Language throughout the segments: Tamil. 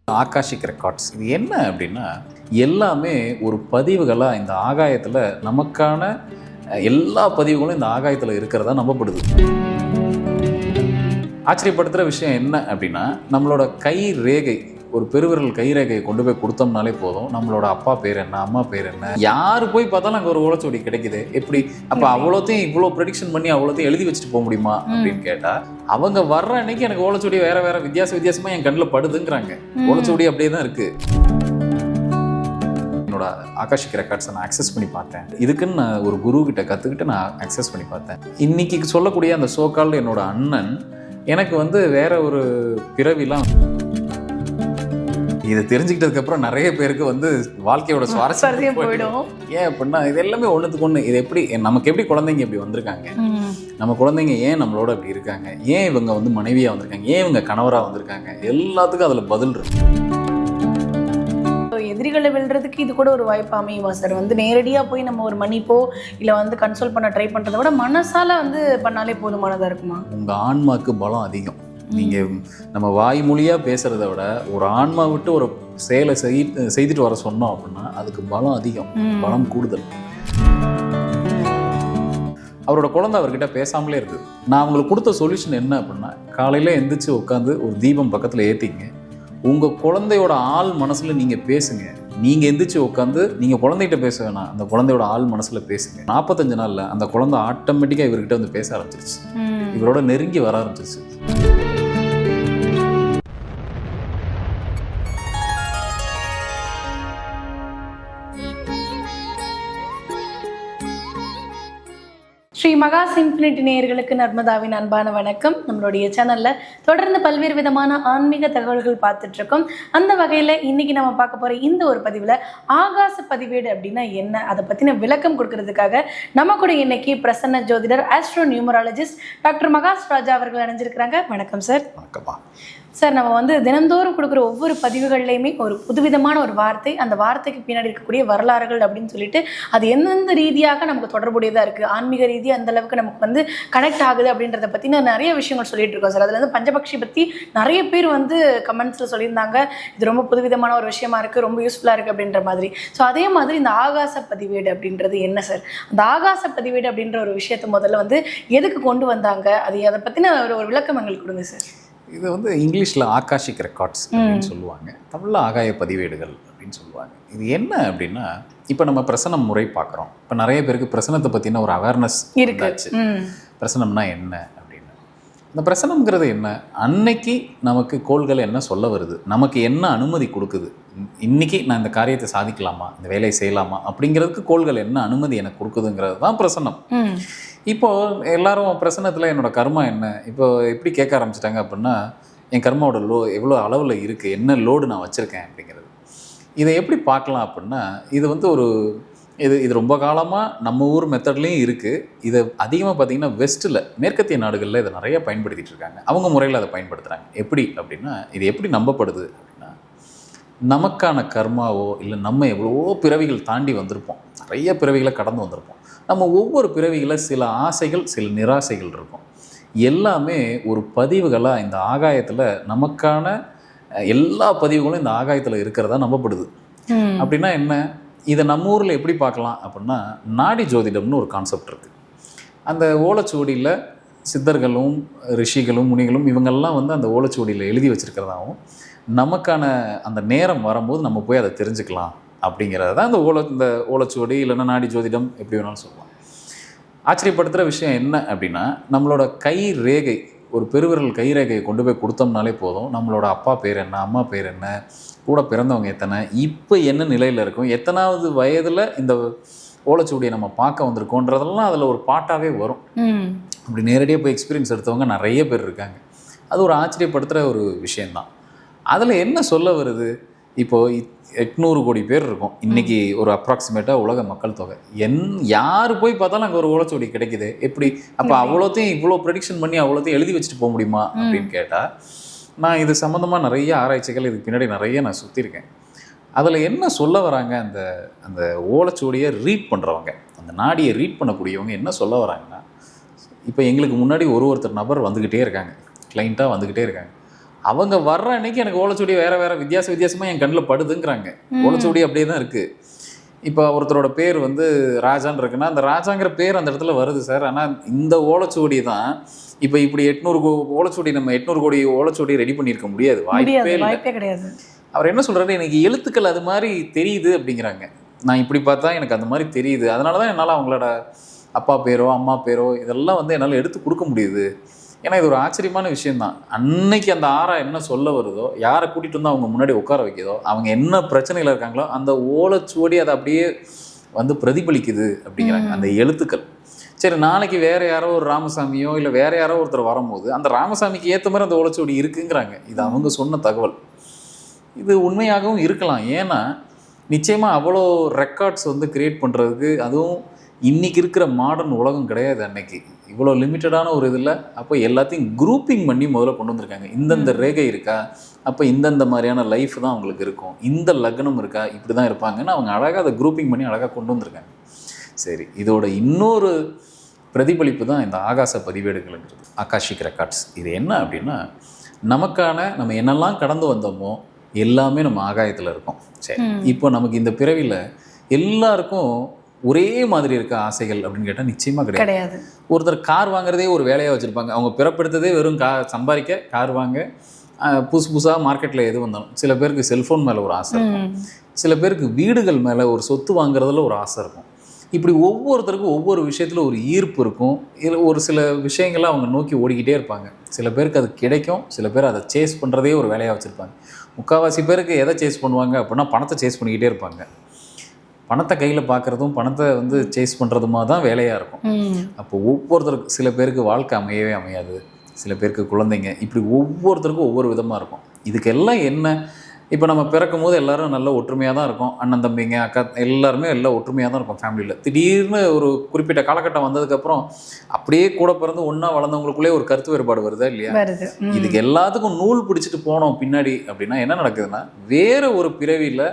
ஆகாஷிக் ரெக்கார்ட்ஸ் இது என்ன அப்படின்னா எல்லாமே ஒரு பதிவுகளாக இந்த ஆகாயத்தில் நமக்கான எல்லா பதிவுகளும் இந்த ஆகாயத்தில் இருக்கிறதா நம்பப்படுது. ஆச்சரியப்படுத்துகிற விஷயம் என்ன அப்படின்னா நம்மளோட கை ரேகை, ஒரு பெருவிரல் கை ரேகையை கொண்டு போய் கொடுத்தோம்னாலே போதும் நம்மளோட அப்பா பேர் என்ன, அம்மா பேர் என்ன, யார் போய் பார்த்தாலும் அங்கே ஒரு ஓலைச்சுவடி கிடைக்குது. எப்படி அப்போ அவ்வளோத்தையும் இவ்வளோ ப்ரெடிக்ஷன் பண்ணி அவ்வளோத்தையும் எழுதி வச்சுட்டு போக முடியுமா அப்படின்னு கேட்டால், அவங்க வர்ற அன்னைக்கு எனக்கு ஓலைச்சுவடி வேற வேற வித்தியாசமாக என் கண்ணில் படுதுங்கிறாங்க. ஓலைச்சுவடி அப்படியே தான் இருக்கு. என்னோட ஆகாஷிக் ரெக்கார்ட்ஸை நான் அக்சஸ் பண்ணி பார்த்தேன். இதுக்குன்னு நான் ஒரு குரு கிட்ட கற்றுக்கிட்டு நான் அக்சஸ் பண்ணி பார்த்தேன். இன்னைக்கு சொல்லக்கூடிய அந்த சோகால்டு என்னோட அண்ணன் எனக்கு வேற ஒரு பிறவிலாம் இதை தெரிஞ்சுக்கிட்டதுக்கு அப்புறம் நிறைய பேருக்கு வாழ்க்கையோட சுவாரஸ்யம் போயிடும். ஏன் அப்படின்னா இது எல்லாமே ஒன்றுத்துக்கு ஒன்று. இது எப்படி நமக்கு எப்படி குழந்தைங்க இப்படி வந்திருக்காங்க, நம்ம குழந்தைங்க ஏன் நம்மளோட இப்படி இருக்காங்க, ஏன் இவங்க மனைவியா வந்திருக்காங்க, ஏன் இவங்க கணவரா வந்திருக்காங்க, எல்லாத்துக்கும் அதுல பதில் இருக்கு. எதிரிகளை வெல்றதுக்கு இது கூட ஒரு வாய்ப்பு அமையுமா சார்? நேரடியா போய் நம்ம ஒரு மன்னிப்போ இல்லை கன்சோல் பண்ண ட்ரை பண்றதை விட மனசால பண்ணாலே போதுமானதா இருக்குமா? உங்க ஆன்மாக்கு பலம் அதிகம். நீங்க நம்ம வாய்மொழியா பேசுறத விட ஒரு ஆன்மா விட்டு ஒரு செயலை செய்துட்டு வர சொன்னோம் அப்படின்னா அதுக்கு பலம் அதிகம், பலம் கூடுதல். அவரோட குழந்தை அவர்கிட்ட பேசாமலே இருக்குது. நான் அவங்களுக்கு கொடுத்த சொல்யூஷன் என்ன அப்படின்னா, காலையில எந்திரிச்சு உட்காந்து ஒரு தீபம் பக்கத்துல ஏத்திங்க, உங்க குழந்தையோட ஆள் மனசுல நீங்க பேசுங்க. நீங்க எந்திரிச்சு உட்காந்து நீங்க குழந்தைகிட்ட பேச வேணாம், அந்த குழந்தையோட ஆள் மனசுல பேசுங்க. 45 நாள்ல அந்த குழந்தை ஆட்டோமேட்டிக்கா இவர்கிட்ட பேச ஆரம்பிச்சிருச்சு, இவரோட நெருங்கி வர ஆரம்பிச்சிருச்சு. ஸ்ரீ மகாஸ் இன்ஃபினிட்டி நேயர்களுக்கு நர்மதாவின் அன்பான வணக்கம். நம்மளுடைய சேனல்ல தொடர்ந்து பல்வேறு விதமான ஆன்மீக தகவல்கள் பார்த்துட்டு இருக்கோம். அந்த வகையில இன்னைக்கு நம்ம பார்க்க போற இந்த ஒரு பதிவுல ஆகாச பதிவேடு அப்படின்னா என்ன, அதை பத்தின விளக்கம் கொடுக்கறதுக்காக நம்ம கூட இன்னைக்கு பிரசன்ன ஜோதிடர் ஆஸ்ட்ரோ நியூமராலஜிஸ்ட் டாக்டர் மகாஸ் ராஜா அவர்கள் அணிஞ்சிருக்கிறாங்க. வணக்கம் சார். வணக்கம்மா சார். நம்ம தினந்தோறும் கொடுக்குற ஒவ்வொரு பதிவுகள்லையுமே ஒரு புதுவிதமான ஒரு வார்த்தை, அந்த வார்த்தைக்கு பின்னாடி இருக்கக்கூடிய வரலாறுகள் அப்படின்னு சொல்லிட்டு அது எந்தெந்த ரீதியாக நமக்கு தொடர்புடையதாக இருக்குது, ஆன்மீக ரீதியாக அந்த அளவுக்கு நமக்கு கனெக்ட் ஆகுது அப்படின்றத பற்றி நிறைய விஷயங்கள் சொல்லிட்டு இருக்கோம் சார். அதில் பஞ்சபக்ஷி பற்றி நிறைய பேர் கமெண்ட்ஸில் சொல்லியிருந்தாங்க, இது ரொம்ப புதுவிதமான ஒரு விஷயமா இருக்குது, ரொம்ப யூஸ்ஃபுல்லாக இருக்குது அப்படின்ற மாதிரி. ஸோ அதே மாதிரி இந்த ஆகாச பதிவேடு அப்படின்றது என்ன சார்? அந்த ஆகாச பதிவேடு அப்படின்ற ஒரு விஷயத்தை முதல்ல எதுக்கு கொண்டு வந்தாங்க, அதை பற்றின ஒரு விளக்கம் எங்களுக்கு கொடுங்க சார். இது இங்கிலீஷில் ஆகாஷிக் ரெக்கார்ட்ஸ் அப்படின்னு சொல்லுவாங்க, தமிழில் ஆகாய பதிவேடுகள் அப்படின்னு சொல்லுவாங்க. இது என்ன அப்படின்னா, இப்போ நம்ம பிரசனம் முறை பார்க்குறோம். இப்போ நிறைய பேருக்கு பிரசனத்தை பற்றின ஒரு அவேர்னஸ் இருக்காச்சு. பிரசனம்னா என்ன அப்படின்னு. இந்த பிரசனம்ங்கிறது என்ன, அன்னைக்கு நமக்கு கோள்கள் என்ன சொல்ல வருது, நமக்கு என்ன அனுமதி கொடுக்குது, இன்னைக்கு நான் இந்த காரியத்தை சாதிக்கலாமா, இந்த வேலையை செய்யலாமா அப்படிங்கிறதுக்கு கோள்கள் என்ன அனுமதி எனக்கு கொடுக்குதுங்கிறது தான் பிரசனம். இப்போ எல்லாரும் பிரசனத்தில் என்னோட கர்மா என்ன, இப்போ எப்படி கேட்க ஆரம்பிச்சிட்டாங்க அப்படின்னா, என் கர்மாவோட எவ்வளோ அளவில் இருக்குது, என்ன லோடு நான் வச்சுருக்கேன் அப்படிங்கிறது. இதை எப்படி பார்க்கலாம் அப்படின்னா, இது இது ரொம்ப காலமாக நம்ம ஊர் மெத்தட்லேயும் இருக்குது. இதை அதிகமாக பார்த்திங்கன்னா வெஸ்ட்டில், மேற்கத்திய நாடுகளில் இதை நிறைய பயன்படுத்திகிட்டு இருக்காங்க. அவங்க முறையில் அதை பயன்படுத்துகிறாங்க. எப்படி அப்படின்னா, இது எப்படி நம்பப்படுது அப்படின்னா, நமக்கான கர்மாவோ இல்லை நம்ம எவ்வளவோ பிறவிகள் தாண்டி வந்திருப்போம், நிறைய பிறவிகளை கடந்து வந்திருப்போம். நம்ம ஒவ்வொரு பிறவிகளில் சில ஆசைகள் சில நிராசைகள் இருக்கும். எல்லாமே ஒரு பதிவுகளாக இந்த ஆகாயத்தில் நமக்கான எல்லா பதிவுகளும் இந்த ஆகாயத்தில் இருக்கிறதா நம்பப்படுது. அப்படின்னா என்ன, இதை நம்ம ஊரில் எப்படி பார்க்கலாம் அப்படின்னா, நாடி ஜோதிடம்னு ஒரு கான்செப்ட் இருக்குது. அந்த ஓலைச்சுவடியில் சித்தர்களும் ரிஷிகளும் முனிகளும் இவங்கெல்லாம் அந்த ஓலைச்சுவடியில் எழுதி வச்சுருக்கிறதாகவும், நமக்கான அந்த நேரம் வரும்போது நம்ம போய் அதை தெரிஞ்சுக்கலாம் அப்படிங்கிறது தான் இந்த ஓலைச்சுவடி இல்லைன்னா நாடி ஜோதிடம், எப்படி வேணாலும் சொல்லலாம். ஆச்சரியப்படுத்துகிற விஷயம் என்ன அப்படின்னா, நம்மளோட கை ரேகை, ஒரு பெருவிரல் கை ரேகையை கொண்டு போய் கொடுத்தோம்னாலே போதும் நம்மளோட அப்பா பேர் என்ன, அம்மா பேர் என்ன, கூட பிறந்தவங்க எத்தனை, இப்போ என்ன நிலையில் இருக்கும், எத்தனாவது வயதில் இந்த ஓலைச்சுவடியை நம்ம பார்க்க வந்திருக்கோன்றதெல்லாம் அதில் ஒரு பாட்டாகவே வரும். அப்படி நேரடியாக போய் எக்ஸ்பீரியன்ஸ் எடுத்தவங்க நிறைய பேர் இருக்காங்க. அது ஒரு ஆச்சரியப்படுத்துகிற ஒரு விஷயந்தான். அதில் என்ன சொல்ல வருது, இப்போது 800 கோடி பேர் இருக்கும் இன்றைக்கி ஒரு அப்ராக்சிமேட்டாக உலக மக்கள் தொகை. யார் போய் பார்த்தாலும் அங்கே ஒரு ஓலைச்சுவடி கிடைக்குது. எப்படி அப்போ அவ்வளோத்தையும் இவ்வளோ ப்ரெடிக்ஷன் பண்ணி அவ்வளோத்தையும் எழுதி வச்சுட்டு போக முடியுமா அப்படின்னு கேட்டால், நான் இது சம்மந்தமாக நிறைய ஆராய்ச்சிகள் இதுக்கு பின்னாடி நிறைய நான் சுற்றிருக்கேன். அதில் என்ன சொல்ல வராங்க, அந்த ஓலைச்சுவடியை ரீட் பண்ணுறவங்க, அந்த நாடியை ரீட் பண்ணக்கூடியவங்க என்ன சொல்ல வராங்கன்னா, இப்போ எங்களுக்கு முன்னாடி ஒருத்தர் நபர் வந்துக்கிட்டே இருக்காங்க, கிளைண்ட்டாக வந்துக்கிட்டே இருக்காங்க. அவங்க வர்ற அன்னைக்கு எனக்கு ஓலைச்சுவடி வேற வித்தியாசமாக என் கண்ணில் படுதுங்கிறாங்க. ஓலைச்சுவடி அப்படியே தான் இருக்குது. இப்போ ஒருத்தரோட பேர் வந்து ராஜான்னு இருக்குன்னா அந்த ராஜாங்கிற பேர் அந்த இடத்துல வருது சார். ஆனால் இந்த ஓலைச்சுவடி தான் இப்போ இப்படி 800 ஓலைச்சுவடி, நம்ம 800 கோடி ஓலைச்சுவடி ரெடி பண்ணியிருக்க முடியாது, வாய்ப்பே கிடையாது. அவர் என்ன சொல்கிறாரு, எனக்கு எழுத்துக்கள் அது மாதிரி தெரியுது அப்படிங்கிறாங்க. நான் இப்படி பார்த்தா எனக்கு அந்த மாதிரி தெரியுது, அதனால தான் என்னால் அவங்களோட அப்பா பேரோ அம்மா பேரோ இதெல்லாம் வந்து என்னால் எடுத்து கொடுக்க முடியுது. ஏன்னா இது ஒரு ஆச்சரியமான விஷயந்தான். அன்னைக்கு அந்த ஆறா என்ன சொல்ல வருதோ, யாரை கூட்டிகிட்டு வந்து அவங்க முன்னாடி உட்கார வைக்கிறதோ, அவங்க என்ன பிரச்சனையில் இருக்காங்களோ அந்த ஓலைச்சுவடி அதை அப்படியே வந்து பிரதிபலிக்குது அப்படிங்கிறாங்க அந்த எழுத்துக்கள். சரி, நாளைக்கு வேறு யாரோ ஒரு ராமசாமியோ இல்லை வேறு யாரோ ஒருத்தர் வரும்போது அந்த ராமசாமிக்கு ஏற்ற மாதிரி அந்த ஓலைச்சுவடி இருக்குங்கிறாங்க. இது அவங்க சொன்ன தகவல். இது உண்மையாகவும் இருக்கலாம். ஏன்னா நிச்சயமாக அவ்வளோ ரெக்கார்ட்ஸ் வந்து கிரியேட் பண்ணுறதுக்கு, அதுவும் இன்றைக்கி இருக்கிற மாடர்ன் உலகம் கிடையாது. அன்னைக்கு இவ்வளோ லிமிட்டடான ஒரு இதில் அப்போ எல்லாத்தையும் குரூப்பிங் பண்ணி முதல்ல கொண்டு வந்திருக்காங்க. இந்தந்த ரேகை இருக்கா, அப்போ இந்தந்த மாதிரியான லைஃப் தான் அவங்களுக்கு இருக்கும், இந்த லக்னம் இருக்கா, இப்படி தான் இருப்பாங்கன்னு அவங்க அழகாக அதை குரூப்பிங் பண்ணி அழகாக கொண்டு வந்திருக்காங்க. சரி, இதோட இன்னொரு பிரதிபலிப்பு தான் இந்த ஆகாச பதிவேடுகள்ங்கிறது, ஆகாஷிக் ரெக்கார்ட்ஸ். இது என்ன அப்படின்னா, நமக்கான நம்ம என்னெல்லாம் கடந்து வந்தோமோ எல்லாமே நம்ம ஆகாயத்தில் இருக்கோம். சரி, இப்போ நமக்கு இந்த பிறவியில் எல்லாருக்கும் ஒரே மாதிரி இருக்க ஆசைகள் அப்படின்னு கேட்டால் நிச்சயமாக கிடையாது. ஒருத்தர் கார் வாங்குறதே ஒரு வேலையாக வச்சுருப்பாங்க. அவங்க பிறப்படுத்ததே வெறும் சம்பாதிக்க கார் வாங்க, புதுசாக மார்க்கெட்டில் எது வந்தாலும். சில பேருக்கு செல்ஃபோன் மேலே ஒரு ஆசை இருக்கும், சில பேருக்கு வீடுகள் மேலே ஒரு சொத்து வாங்குறதுல ஒரு ஆசை இருக்கும். இப்படி ஒவ்வொருத்தருக்கும் ஒவ்வொரு விஷயத்தில் ஒரு ஈர்ப்பு இருக்கும். இதில் ஒரு சில விஷயங்களை அவங்க நோக்கி ஓடிக்கிட்டே இருப்பாங்க. சில பேருக்கு அது கிடைக்கும், சில பேர் அதை சேஸ் பண்ணுறதே ஒரு வேலையாக வச்சுருப்பாங்க. முக்கால்வாசி பேருக்கு எதை சேஸ் பண்ணுவாங்க அப்படின்னா பணத்தை சேஸ் பண்ணிக்கிட்டே இருப்பாங்க. பணத்தை கையில் பார்க்குறதும் பணத்தை வந்து சேஸ் பண்ணுறதுமா தான் வேலையாக இருக்கும். அப்போ ஒவ்வொருத்தருக்கு, சில பேருக்கு வாழ்க்கை அமையவே அமையாது, சில பேருக்கு குழந்தைங்க, இப்படி ஒவ்வொருத்தருக்கும் ஒவ்வொரு விதமாக இருக்கும். இதுக்கெல்லாம் என்ன, இப்போ நம்ம பிறக்கும் போது எல்லோரும் நல்ல ஒற்றுமையாக தான் இருக்கும். அண்ணன் தம்பிங்க அக்கா எல்லாருமே எல்லாம் ஒற்றுமையாக தான் இருக்கும் ஃபேமிலியில். திடீர்னு ஒரு குறிப்பிட்ட காலகட்டம் வந்ததுக்கப்புறம் அப்படியே கூட பிறந்து ஒன்றா வளர்ந்தவங்களுக்குள்ளே ஒரு கருத்து வேறுபாடு வருதா இல்லையா? இதுக்கு எல்லாத்துக்கும் நூல் பிடிச்சிட்டு போனோம் பின்னாடி அப்படின்னா என்ன நடக்குதுன்னா, வேறு ஒரு பிறவியில்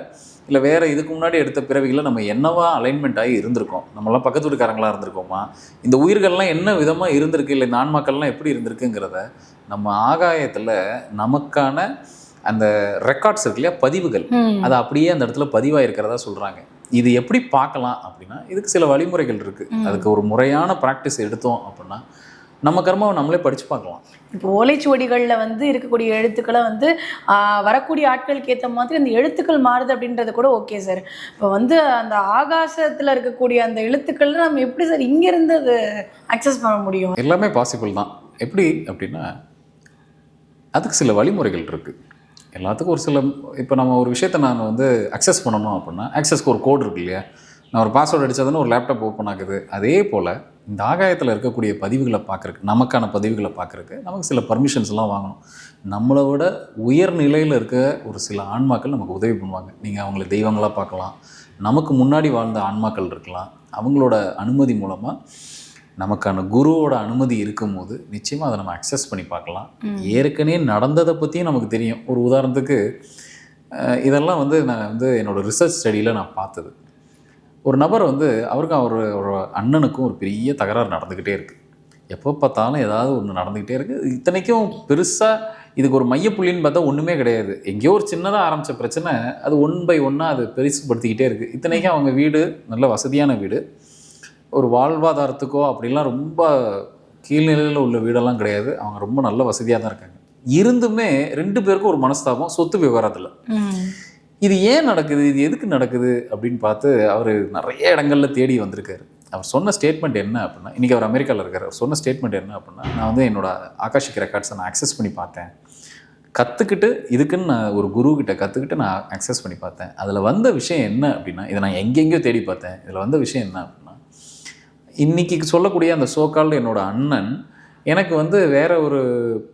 இல்லை வேறு இதுக்கு முன்னாடி எடுத்த பிறவிகளில் நம்ம என்னவா அலைன்மெண்ட் ஆகி இருந்திருக்கோம், நம்மளாம் பக்கத்து வீட்டுக்காரங்களாக இருந்திருக்கோமா, இந்த உயிர்கள்லாம் என்ன விதமாக இருந்திருக்கு, இல்லை இந்த ஆன்மாக்கள்லாம் எப்படி இருந்திருக்குங்கிறத நம்ம ஆகாயத்தில் நமக்கான அந்த ரெக்கார்ட்ஸ் இருக்கு இல்லையா, பதிவுகள், அது அப்படியே அந்த இடத்துல பதிவாக இருக்கிறதா சொல்கிறாங்க. இது எப்படி பார்க்கலாம் அப்படின்னா, இதுக்கு சில வழிமுறைகள் இருக்குது. அதுக்கு ஒரு முறையான ப்ராக்டிஸ் எடுத்தோம் அப்படின்னா நம்ம கர்மாவை நம்மளே படித்து பார்க்கலாம். இப்போ ஓலைச்சுவடிகளில் வந்து இருக்கக்கூடிய எழுத்துக்களை வந்து வரக்கூடிய ஆட்களுக்கு ஏற்ற மாதிரி அந்த எழுத்துக்கள் மாறுது அப்படின்றது கூட ஓகே சார். இப்போ வந்து அந்த ஆகாசத்தில் இருக்கக்கூடிய அந்த எழுத்துக்கள் நம்ம எப்படி சார் இங்கேருந்து அது அக்சஸ் பண்ண முடியும்? எல்லாமே பாசிபிள் தான். எப்படி அப்படின்னா, அதுக்கு சில வழிமுறைகள் இருக்குது. எல்லாத்துக்கும் ஒரு சில, இப்போ நம்ம ஒரு விஷயத்தை நான் வந்து அக்சஸ் பண்ணணும் அப்படின்னா ஆக்சஸ்க்கு ஒரு கோடு இருக்கு இல்லையா, நான் ஒரு பாஸ்வேர்டு அடித்ததுன்னு ஒரு லேப்டாப் ஓப்பன் ஆகுது. அதே போல் இந்த ஆகாயத்தில் இருக்கக்கூடிய பதிவுகளை பார்க்குறக்கு, நமக்கான பதிவுகளை பார்க்குறக்கு நமக்கு சில பர்மிஷன்ஸ்லாம் வாங்கணும். நம்மளை விட உயர்நிலையில் இருக்க ஒரு சில ஆன்மாக்கள் நமக்கு உதவி பண்ணுவாங்க. நீங்கள் அவங்கள தெய்வங்களாக பார்க்கலாம், நமக்கு முன்னாடி வாழ்ந்த ஆன்மாக்கள் இருக்கலாம். அவங்களோட அனுமதி மூலமாக, நமக்கான குருவோட அனுமதி இருக்கும்போது நிச்சயமாக அதை நம்ம அக்சஸ் பண்ணி பார்க்கலாம். ஏற்கனவே நடந்ததை பற்றியும் நமக்கு தெரியும். ஒரு உதாரணத்துக்கு, இதெல்லாம் வந்து நான் வந்து என்னோடய ரிசர்ச் ஸ்டடியில் நான் பார்த்தது. ஒரு நபர் வந்து அவருக்கும் ஒரு அண்ணனுக்கும் ஒரு பெரிய தகராறு நடந்துக்கிட்டே இருக்குது. எப்போ பார்த்தாலும் ஏதாவது ஒன்று நடந்துக்கிட்டே இருக்குது. இத்தனைக்கும் பெருசாக இதுக்கு ஒரு மையப்புள்ளின்னு பார்த்தா ஒன்றுமே கிடையாது. எங்கேயோ ஒரு சின்னதாக ஆரம்பித்த பிரச்சனை அது 1 by 1 அது பெருசுப்படுத்திக்கிட்டே இருக்குது. இத்தனைக்கும் அவங்க வீடு நல்ல வசதியான வீடு, ஒரு வாழ்வாதாரத்துக்கோ அப்படிலாம் ரொம்ப கீழ்நிலையில் உள்ள வீடெல்லாம் கிடையாது. அவங்க ரொம்ப நல்ல வசதியாக தான் இருக்காங்க. இருந்துமே 2 பேருக்கும் ஒரு மனஸ்தாபம் சொத்து விவகாரத்தில். இது ஏன் நடக்குது, இது எதுக்கு நடக்குது அப்படின்னு பார்த்து அவர் நிறைய இடங்களில் தேடி வந்திருக்காரு. அவர் சொன்ன ஸ்டேட்மெண்ட் என்ன அப்படின்னா, இன்றைக்கி அவர் அமெரிக்காவில் இருக்கார். அவர் சொன்ன ஸ்டேட்மெண்ட் என்ன அப்படின்னா, நான் வந்து என்னோடய ஆகாஷிக் ரெக்கார்ட்ஸை நான் அக்சஸ் பண்ணி பார்த்தேன், கற்றுக்கிட்டு இதுக்குன்னு நான் ஒரு குருக்கிட்ட கற்றுக்கிட்டு நான் அக்சஸ் பண்ணி பார்த்தேன். அதில் வந்த விஷயம் என்ன அப்படின்னா, இதை நான் எங்கெங்கேயோ தேடி பார்த்தேன். இதில் வந்த விஷயம் என்ன அப்படின்னா, இன்றைக்கி சொல்லக்கூடிய அந்த சோக்கால்டு என்னோடய அண்ணன் எனக்கு வந்து வேறு ஒரு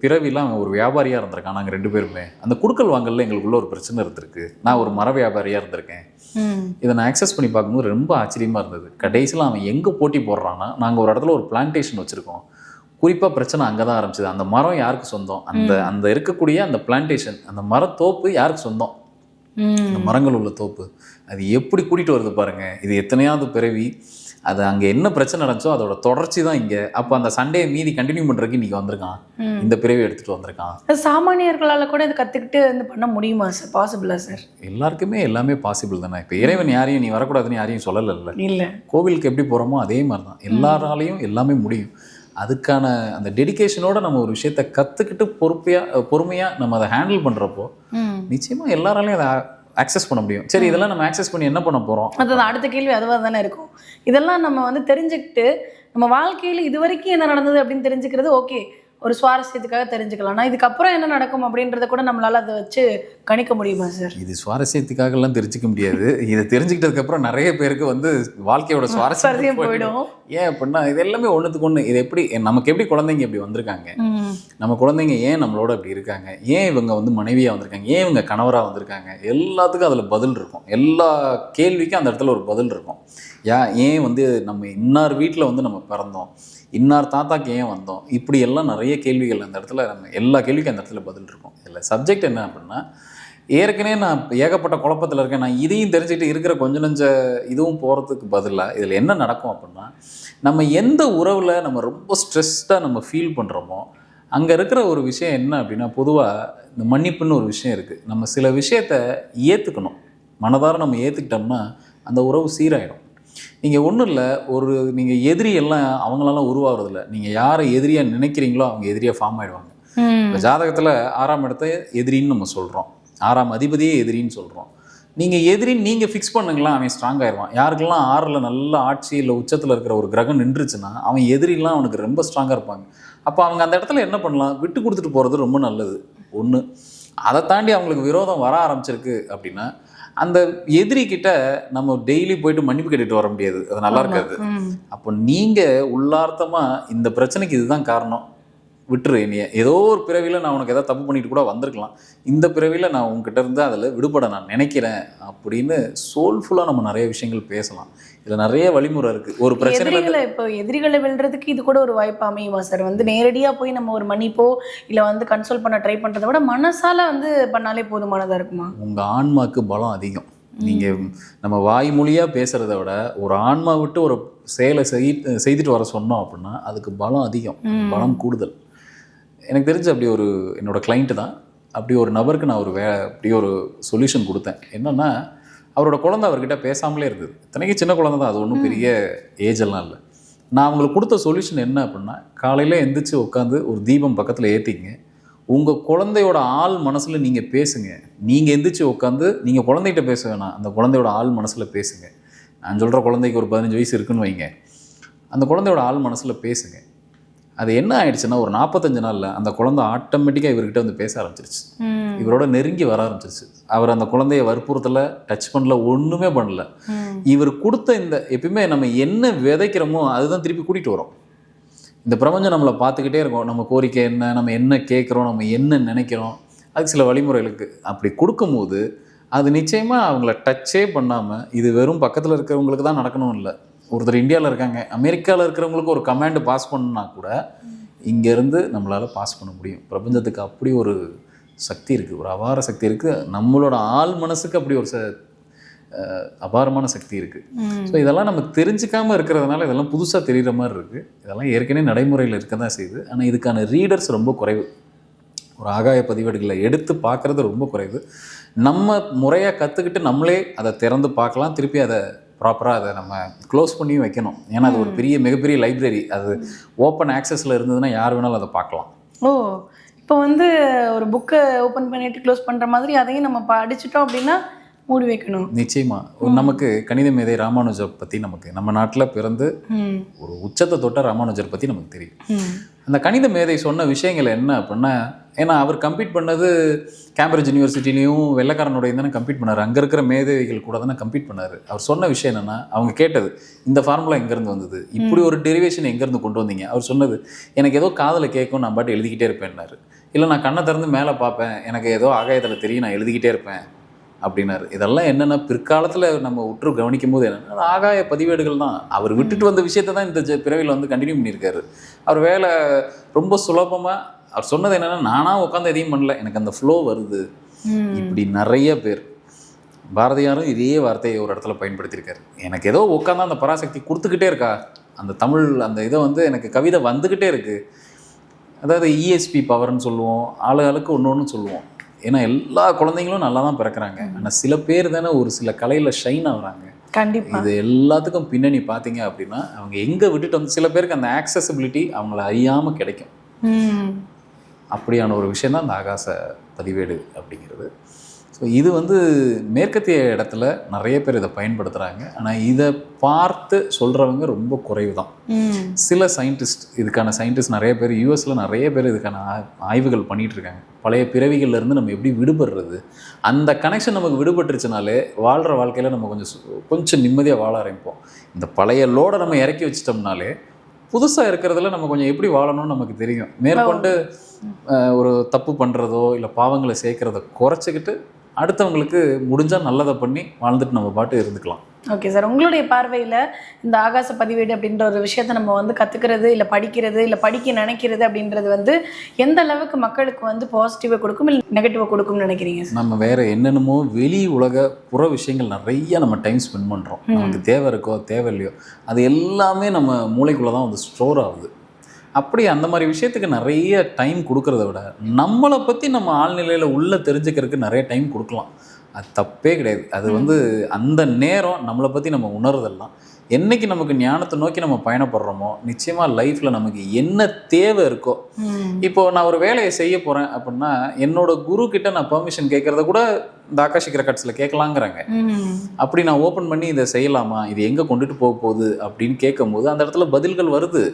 பிறவிலாம் அவன் ஒரு வியாபாரியாக இருந்திருக்கான். நாங்கள் 2 பேருமே அந்த குடுக்கல் வாங்கலில் எங்களுக்குள்ள ஒரு பிரச்சனை இருந்திருக்கு. நான் ஒரு மர வியாபாரியாக இருந்திருக்கேன். இதை நான் அக்சஸ் பண்ணி பார்க்கும்போது ரொம்ப ஆச்சரியமாக இருந்தது. கடைசியில் அவன் எங்கே போட்டி போடுறான்னா, நாங்கள் ஒரு இடத்துல ஒரு பிளான்டேஷன் வச்சுருக்கோம். குறிப்பாக பிரச்சனை அங்கே தான் ஆரம்பிச்சது. அந்த மரம் யாருக்கு சொந்தம், அந்த இருக்கக்கூடிய அந்த பிளான்டேஷன், அந்த மரத்தோப்பு யாருக்கு சொந்தம், அந்த மரங்கள் உள்ள தோப்பு, அது எப்படி கூட்டிகிட்டு வருது பாருங்கள். இது எத்தனையாவது பிறவி, அது அங்கே என்ன பிரச்சனை நடந்துச்சோ அதோட தொடர்ச்சி தான் இங்கே. அப்போ அந்த சண்டே மீதி கண்டினியூ பண்ணுறதுக்கு இன்றைக்கி வந்திருக்கான், இந்த பிறவி எடுத்துகிட்டு வந்திருக்கான். சாமானியர்களால் கூட இது கற்றுக்கிட்டு வந்து பண்ண முடியுமா சார்? பாசிபிளா சார்? எல்லாருக்குமே எல்லாமே பாசிபிள் தானே. இப்போ இறைவன் யாரையும் நீ வரக்கூடாதுன்னு யாரையும் சொல்லலைல்ல. இல்லை, கோவிலுக்கு எப்படி போகிறோமோ அதே மாதிரி தான் எல்லாராலையும் எல்லாமே முடியும். அதுக்கான அந்த டெடிகேஷனோட நம்ம ஒரு விஷயத்தை கற்றுக்கிட்டு பொறுமையாக நம்ம அதை ஹேண்டில் பண்ணுறப்போ நிச்சயமாக எல்லாராலையும் அதை ஆக்சஸ் பண்ண முடியும். சரி, இதெல்லாம் நம்ம ஆக்சஸ் பண்ணி என்ன பண்ண போகிறோம்? அது அடுத்த கேள்வி அதுவாக தானே இருக்கும். இதெல்லாம் நம்ம வந்து தெரிஞ்சுக்கிட்டு நம்ம வாழ்க்கையில் இது வரைக்கும் என்ன நடந்தது அப்படின்னு தெரிஞ்சுக்கிறது ஓகே, ஒரு சுவாரஸ்யத்துக்காக தெரிஞ்சுக்கலாம். ஆனால் இதுக்கப்புறம் என்ன நடக்கும் அப்படின்றத கூட நம்மளால அதை வச்சு கணிக்க முடியுமா சார்? இது சுவாரஸ்யத்துக்காகலாம் தெரிஞ்சுக்க முடியாது. இதை தெரிஞ்சுக்கிட்டதுக்கப்புறம் நிறைய பேருக்கு வந்து வாழ்க்கையோட சுவாரஸ்யம் போயிடும். ஏன் அப்படின்னா இது எல்லாமே ஒன்றுத்துக்கு ஒன்று. இது எப்படி நமக்கு எப்படி குழந்தைங்க இப்படி வந்திருக்காங்க, நம்ம குழந்தைங்க ஏன் நம்மளோட இப்படி இருக்காங்க, ஏன் இவங்க வந்து மனைவியாக வந்திருக்காங்க, ஏன் இவங்க கணவராக வந்திருக்காங்க, எல்லாத்துக்கும் அதில் பதில் இருக்கும். எல்லா கேள்விக்கும் அந்த இடத்துல ஒரு பதில் இருக்கும். ஏன் வந்து நம்ம இன்னார் வீட்டில் வந்து நம்ம பிறந்தோம், இன்னார் தாத்தாக்கு ஏன் வந்தோம், இப்படி எல்லாம் நிறைய கேள்விகள் அந்த இடத்துல நம்ம எல்லா கேள்விக்கும் அந்த இடத்துல பதில் இருக்கும். இதில் சப்ஜெக்ட் என்ன அப்படின்னா, ஏற்கனவே நான் ஏகப்பட்ட குழப்பத்தில் இருக்கேன், நான் இதையும் தெரிஞ்சுக்கிட்டு இருக்கிற கொஞ்சம் நஞ்ச இதுவும் போகிறதுக்கு பதிலாக இதில் என்ன நடக்கும் அப்படின்னா, நம்ம எந்த உறவில் நம்ம ரொம்ப ஸ்ட்ரெஸ்டாக நம்ம ஃபீல் பண்ணுறோமோ அங்கே இருக்கிற ஒரு விஷயம் என்ன அப்படின்னா, பொதுவாக இந்த மன்னிப்புன்னு ஒரு விஷயம் இருக்குது. நம்ம சில விஷயத்தை ஏற்றுக்கணும், மனதார நம்ம ஏற்றுக்கிட்டோம்னா அந்த உறவு சீராயிடும். நீங்கள் ஒன்றும் இல்லை, நீங்கள் எதிரி எல்லாம் அவங்களெல்லாம் உருவாகிறதில்ல. நீங்கள் யாரை எதிரியாக நினைக்கிறீங்களோ அவங்க எதிரியாக ஃபார்ம் ஆகிடுவாங்க. இப்போ ஜாதகத்தில் 6ஆம் இடத்த எதிரின்னு நம்ம சொல்கிறோம், 6ஆம் அதிபதியே எதிரின்னு சொல்கிறோம். நீங்கள் எதிரின்னு நீங்கள் ஃபிக்ஸ் பண்ணுங்களா, அவன் ஸ்ட்ராங் ஆயிடுவான். யாருக்கெல்லாம் 6ல் நல்ல ஆட்சி இல்லை உச்சத்தில் இருக்கிற ஒரு கிரகம் நின்றுச்சுன்னா அவன் எதிரிலாம் அவனுக்கு ரொம்ப ஸ்ட்ராங்காக இருப்பாங்க. அப்போ அவங்க அந்த இடத்துல என்ன பண்ணலாம், விட்டு கொடுத்துட்டு போகிறது ரொம்ப நல்லது. ஒன்று, அதை தாண்டி அவங்களுக்கு விரோதம் வர ஆரம்பிச்சிருக்கு அப்படின்னா அந்த எதிரி கிட்ட நம்ம டெய்லி போயிட்டு மன்னிப்பு கேட்டுட்டு வர முடியாது, அது நல்லா இருக்காது. அப்போ நீங்கள் உள்ளார்த்தமா இந்த பிரச்சனைக்கு இதுதான் காரணம், விட்டுரு என்னைய, ஏதோ ஒரு பிறவியில் நான் உனக்கு ஏதாவது தப்பு பண்ணிட்டு கூட வந்திருக்கலாம், இந்த பிறவியில் நான் உங்ககிட்ட இருந்து அதில் விடுபட நான் நினைக்கிறேன் அப்படின்னு சோல்ஃபுல்லாக நம்ம நிறைய விஷயங்கள் பேசலாம். இதில் நிறைய வழிமுறை இருக்குது. ஒரு பிரச்சனை இப்போ எதிரிகளை வெல்றதுக்கு இது கூட ஒரு வாய்ப்பு அமையுமா சார்? வந்து நேரடியாக போய் நம்ம ஒரு மன்னிப்போ இல்லை வந்து கன்சோல் பண்ண ட்ரை பண்ணுறதை விட மனசால வந்து பண்ணாலே போதுமானதாக இருக்குமா? உங்கள் ஆன்மாக்கு பலம் அதிகம். நீங்கள் நம்ம வாய்மொழியாக பேசுகிறத விட ஒரு ஆன்மா விட்டு ஒரு செயலை செய்துட்டு வர சொன்னோம் அப்படின்னா அதுக்கு பலம் அதிகம், பலம் கூடுதல். எனக்கு தெரிஞ்சு அப்படி ஒரு என்னோட கிளைண்ட்டு தான், அப்படி ஒரு நபருக்கு நான் அப்படி ஒரு சொல்யூஷன் கொடுத்தேன். என்னென்னா, அவரோட குழந்தை அவர்கிட்ட பேசாமலே இருந்தது. இத்தனைக்கு சின்ன குழந்தை தான், அது ஒன்றும் பெரிய ஏஜெல்லாம் இல்லை. நான் அவங்களுக்கு கொடுத்த சொல்யூஷன் என்ன அப்படின்னா, காலையில் எந்திரிச்சு உட்காந்து ஒரு தீபம் பக்கத்தில் ஏற்றிங்க, உங்கள் குழந்தையோட ஆள் மனசில் நீங்கள் பேசுங்க. நீங்கள் எந்திரிச்சு உட்காந்து நீங்கள் குழந்தைகிட்ட பேச வேணாம், அந்த குழந்தையோட ஆள் மனசில் பேசுங்க. நான் சொல்கிற குழந்தைக்கு ஒரு 15 வயசு இருக்குன்னு வைங்க, அந்த குழந்தையோட ஆள் மனசில் பேசுங்க. அது என்ன ஆயிடுச்சுன்னா, ஒரு 45 நாளில் அந்த குழந்தை ஆட்டோமேட்டிக்காக இவர்கிட்ட வந்து பேச ஆரம்பிச்சிருச்சு, இவரோட நெருங்கி வர ஆரம்பிச்சிருச்சு. அவர் அந்த குழந்தைய வற்புறுத்தலை, டச் பண்ணல, ஒன்றுமே பண்ணல. இவர் கொடுத்த இந்த எப்பயுமே நம்ம என்ன விதைக்கிறோமோ அதுதான் திருப்பி கூட்டிகிட்டு வரோம். இந்த பிரபஞ்சம் நம்மளை பார்த்துக்கிட்டே இருக்கோம், நம்ம கோரிக்கை என்ன, நம்ம என்ன கேட்குறோம், நம்ம என்ன நினைக்கிறோம், அதுக்கு சில வழிமுறைகளுக்கு அப்படி கொடுக்கும்போது அது நிச்சயமாக அவங்கள டச்சே பண்ணாமல், இது வெறும் பக்கத்தில் இருக்கிறவங்களுக்கு தான் நடக்கணும் இல்லை. ஒருத்தர் இந்தியாவில் இருக்காங்க, அமெரிக்காவில் இருக்கிறவங்களுக்கு ஒரு கமாண்டு பாஸ் பண்ணா கூட இங்கேருந்து நம்மளால் பாஸ் பண்ண முடியும். பிரபஞ்சத்துக்கு அப்படி ஒரு சக்தி இருக்குது, ஒரு அபார சக்தி இருக்குது. நம்மளோட ஆள் மனசுக்கு அப்படி ஒரு அபாரமான சக்தி இருக்குது. ஸோ இதெல்லாம் நம்ம தெரிஞ்சுக்காமல் இருக்கிறதுனால இதெல்லாம் புதுசாக தெரிகிற மாதிரி இருக்குது. இதெல்லாம் ஏற்கனவே நடைமுறையில் இருக்க தான் செய்யுது. ஆனால் இதுக்கான ரீடர்ஸ் ரொம்ப குறைவு. ஒரு ஆகாய பதிவேடுகளை எடுத்து பார்க்குறது ரொம்ப குறைவு. நம்ம முறையாக கற்றுக்கிட்டு நம்மளே அதை திறந்து பார்க்கலாம், திருப்பி அதை ப்ராப்பராக அதை நம்ம க்ளோஸ் பண்ணியும் வைக்கணும். ஏன்னா அது ஒரு மிகப்பெரிய லைப்ரரி, அது ஓப்பன் ஆக்சஸில் இருந்ததுன்னா யார் வேணாலும் அதை பார்க்கலாம். ஓ, இப்போ வந்து ஒரு புக்கை ஓப்பன் பண்ணிட்டு க்ளோஸ் பண்ணுற மாதிரி அதையும் நம்ம படிச்சுட்டோம் அப்படின்னா மூடி வைக்கணும். நிச்சயமாக நமக்கு கணித மேதை ராமானுஜர் பற்றி, நமக்கு நம்ம நாட்டில் பிறந்து ஒரு உச்சத்தை தொட்ட ராமானுஜர் பற்றி நமக்கு தெரியும். அந்த கணித மேதை சொன்ன விஷயங்கள் என்ன அப்படின்னா, ஏன்னா அவர் கம்ப்ளீட் பண்ணது கேம்பிரிட்ஜ் யூனிவர்சிட்டிலையும் வெள்ளைக்காரனுடைய தானே கம்ப்ளீட் பண்ணார், அங்கே இருக்கிற மேதைகள் கூட தானே கம்ப்ளீட் பண்ணார். அவர் சொன்ன விஷயம் என்னென்னா, அவங்க கேட்டது இந்த ஃபார்முலா எங்கேருந்து வந்தது, இப்படி ஒரு டெரிவேஷன் எங்கேருந்து கொண்டு வந்தீங்க. அவர் சொன்னது, எனக்கு ஏதோ காதில் கேட்கும், நான் பாட்டு எழுதிக்கிட்டே இருப்பேன்னாரு. இல்லை, நான் கண்ணை திறந்து மேலே பார்ப்பேன், எனக்கு ஏதோ ஆகாயத்தில் தெரியும், நான் எழுதிக்கிட்டே இருப்பேன் அப்படின்னாரு. இதெல்லாம் என்னென்னா, பிற்காலத்தில் நம்ம உற்று கவனிக்கும் போது என்னென்னா ஆகாய பதிவேடுகள் தான். அவர் விட்டுட்டு வந்த விஷயத்தை தான் இந்த பிறவியில் வந்து கண்டினியூ பண்ணியிருக்காரு. அவர் வேலை ரொம்ப சுலபமாக, அவர் சொன்னது என்னென்னா, நானாக உட்காந்து எதையும் பண்ணல, எனக்கு அந்த ஃப்ளோ வருது. இப்படி நிறைய பேர் பாரதியாரும் இதே வார்த்தையை ஒரு இடத்துல பயன்படுத்தியிருக்காரு. எனக்கு ஏதோ உட்காந்தா அந்த பராசக்தி கொடுத்துக்கிட்டே இருக்கா, அந்த தமிழ் அந்த இதை வந்து எனக்கு கவிதை வந்துக்கிட்டே இருக்குது. அதாவது இஎஸ்பி பவர்னு சொல்லுவோம், ஆளுக்கு ஒன்று ஒன்று சொல்லுவோம். ஏன்னா எல்லா குழந்தைங்களும் நல்லா தான் பிறக்கிறாங்க. ஆனால் சில பேர் தானே ஒரு சில கலையில் ஷைன் ஆகுறாங்க. கண்டிப்பாக இது எல்லாத்துக்கும் பின்னணி பார்த்தீங்க அப்படின்னா அவங்க எங்கே விட்டுட்டு வந்து சில பேருக்கு அந்த ஆக்சசிபிலிட்டி அவங்கள அறியாமல் கிடைக்கும். அப்படியான ஒரு விஷயம் தான் அந்த ஆகாச பதிவேடு அப்படிங்கிறது. ஸோ இது வந்து மேற்கத்திய இடத்துல நிறைய பேர் இதை பயன்படுத்துகிறாங்க. ஆனால் இதை பார்த்து சொல்கிறவங்க ரொம்ப குறைவு தான். சில சயின்டிஸ்ட், இதுக்கான சயின்டிஸ்ட் நிறைய பேர் யூஎஸில் நிறைய பேர் இதுக்கான ஆய்வுகள் பண்ணிகிட்ருக்காங்க. பழைய பிறவிகள்லேருந்து நம்ம எப்படி விடுபடுறது, அந்த கனெக்ஷன் நமக்கு விடுபட்டுருச்சுனாலே வாழ்கிற வாழ்க்கையில் நம்ம கொஞ்சம் நிம்மதியாக வாழ ஆரம்பிப்போம். இந்த பழைய லோடை நம்ம இறக்கி வச்சிட்டோம்னாலே புதுசாக இருக்கிறதுல நம்ம கொஞ்சம் எப்படி வாழணும்னு நமக்கு தெரியும். மேற்கொண்டு ஒரு தப்பு பண்ணுறதோ இல்லை பாவங்களை சேர்க்குறத குறைச்சிக்கிட்டு அடுத்தவங்களுக்கு முடிஞ்சால் நல்லதை பண்ணி வாழ்ந்துட்டு நம்ம பாட்டு இருந்துக்கலாம். ஓகே சார், உங்களுடைய பார்வையில் இந்த ஆகாச பதிவேடு அப்படின்ற ஒரு விஷயத்தை நம்ம வந்து கற்றுக்கிறது இல்லை படிக்கிறது இல்லை படிக்க நினைக்கிறது அப்படின்றது வந்து எந்த அளவுக்கு மக்களுக்கு வந்து பாசிட்டிவை கொடுக்கும் இல்லை நெகட்டிவை கொடுக்கும்னு நினைக்கிறீங்க சார்? நம்ம வேறு என்னென்னமோ வெளி உலக புற விஷயங்கள் நிறைய நம்ம டைம் ஸ்பெண்ட் பண்ணுறோம். நமக்கு தேவை இருக்கோ தேவை இல்லையோ அது எல்லாமே நம்ம மூளைக்குள்ளே தான் வந்து ஸ்டோர் ஆகுது. அப்படி அந்த மாதிரி விஷயத்துக்கு நிறைய டைம் கொடுக்கறத விட நம்மளை பற்றி நம்ம ஆழ்நிலையில் உள்ள தெரிஞ்சுக்கிறதுக்கு நிறைய டைம் கொடுக்கலாம். அது தப்பே கிடையாது. அது வந்து அந்த நேரம் நம்மளை பற்றி நம்ம உணர்றதெல்லாம் என்னைக்கு நமக்கு ஞானத்தை நோக்கி நம்ம பயணப்படுறோமோ நிச்சயமாக லைஃப்பில் நமக்கு என்ன தேவை இருக்கோ. இப்போது நான் ஒரு வேலையை செய்ய போகிறேன் அப்படின்னா என்னோட குரு கிட்ட நான் பெர்மிஷன் கேட்குறத கூட இந்த ஆகாஷிக் ரெக்கார்ட்ஸில் கேட்கலாங்கிறாங்க. அப்படி நான் ஓப்பன் பண்ணி இதை செய்யலாமா, இது எங்கே கொண்டுட்டு போக போகுது அப்படின்னு கேட்கும்போது அந்த இடத்துல பதில்கள் வருது.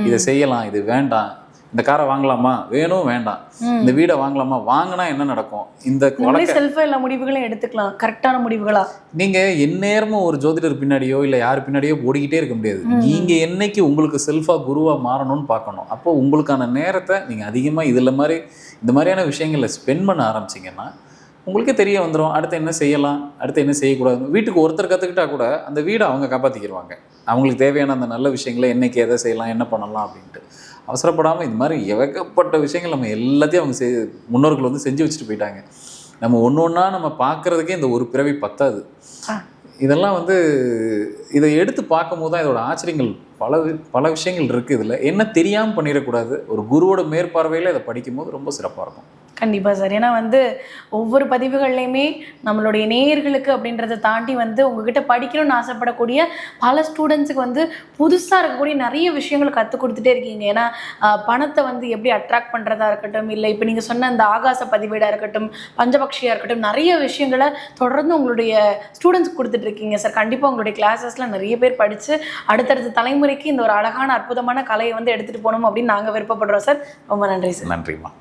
இதை செய்யலாம், இது வேண்டாம், இந்த காரை வாங்கலாமா, வேணும் வேண்டாம், இந்த வீடை வாங்கலாமா, வாங்கினா என்ன நடக்கும், இந்த செல்ஃபா எல்லா முடிவுகளையும் எடுத்துக்கலாம், கரெக்டான முடிவுகளா. நீங்க எந்நேரமும் ஒரு ஜோதிடர் பின்னாடியோ இல்லை யார் பின்னாடியோ ஓடிக்கிட்டே இருக்க முடியாது. நீங்க என்னைக்கு உங்களுக்கு செல்ஃபா குருவா மாறணும்னு பார்க்கணும். அப்போ உங்களுக்கான நேரத்தை நீங்க அதிகமா இந்த மாதிரியான விஷயங்களை ஸ்பெண்ட் பண்ண ஆரம்பிச்சிங்கன்னா உங்களுக்கே தெரிய வந்துடும் அடுத்து என்ன செய்யலாம், அடுத்து என்ன செய்யக்கூடாது. வீட்டுக்கு ஒருத்தர் கற்றுக்கிட்டா கூட அந்த வீடை அவங்க காப்பாற்றிக்கிடுவாங்க. அவங்களுக்கு தேவையான அந்த நல்ல விஷயங்களை என்னைக்கு எதை செய்யலாம், என்ன பண்ணலாம் அப்படின்ட்டு அவசரப்படாமல் இது மாதிரி ஏகப்பட்ட விஷயங்கள் நம்ம எல்லாத்தையும் அவங்க முன்னோர்கள் வந்து செஞ்சு வச்சுட்டு போயிட்டாங்க. நம்ம ஒன்று ஒன்றா நம்ம பார்க்குறதுக்கே இந்த ஒரு பிறவி பத்தாது. இதெல்லாம் வந்து இதை எடுத்து பார்க்கும் போது தான் இதோட ஆச்சரியங்கள் பல விஷயங்கள் இருக்குது. இதில் என்ன தெரியாமல் பண்ணிடக்கூடாது. ஒரு குருவோட மேற்பார்வையில் இதை படிக்கும்போது ரொம்ப சிறப்பாக இருக்கும். கண்டிப்பாக சார். ஏன்னா வந்து ஒவ்வொரு பதிவுகள்லையுமே நம்மளுடைய நேயர்களுக்கு அப்படின்றத தாண்டி வந்து உங்ககிட்ட படிக்கணும்னு ஆசைப்படக்கூடிய பல ஸ்டூடெண்ட்ஸுக்கு வந்து புதுசாக இருக்கக்கூடிய நிறைய விஷயங்கள் கற்றுக் கொடுத்துட்டே இருக்கீங்க. ஏன்னா பணத்தை வந்து எப்படி அட்ராக்ட் பண்ணுறதா இருக்கட்டும், இல்லை இப்போ நீங்கள் சொன்ன அந்த ஆகாச பதிவேடாக இருக்கட்டும், பஞ்சபக்ஷியாக இருக்கட்டும், நிறைய விஷயங்களை தொடர்ந்து உங்களுடைய ஸ்டூடெண்ட்ஸ்க்கு கொடுத்துட்ருக்கீங்க சார். கண்டிப்பாக உங்களுடைய கிளாஸஸில் நிறைய பேர் படித்து அடுத்தடுத்த தலைமுறைக்கு இந்த ஒரு அழகான அற்புதமான கலையை வந்து எடுத்துகிட்டு போகணும் அப்படின்னு நாங்கள் விருப்பப்படுறோம் சார். ரொம்ப நன்றி சார். நன்றிம்மா.